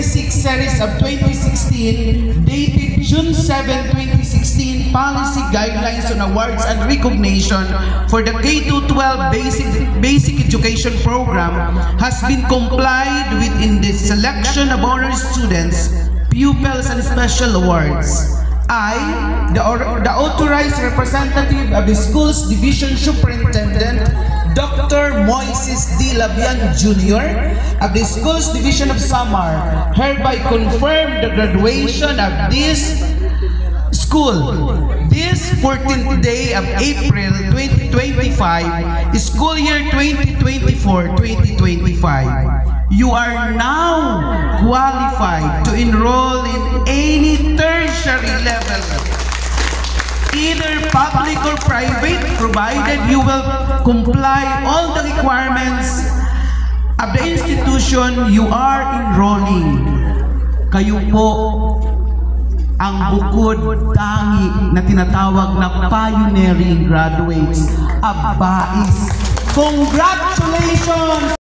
36 series of 2016 dated June 7, 2016 policy guidelines on awards and recognition for the K-12 basic education program has been complied with in the selection of honor students, pupils, and special awards. I, the authorized representative of the school's division superintendent, Dr. Moises D. Labian Jr. of the school's division of Samar, hereby confirm the graduation of this school this 14th day of April 2025, school year 2024-2025. You are now qualified to enroll in any tertiary level, either public or private, provided you will comply all the requirements of the institution you are enrolling. Kayo po ang bukod tangi na tinatawag na pioneering graduates of BAIS. Congratulations!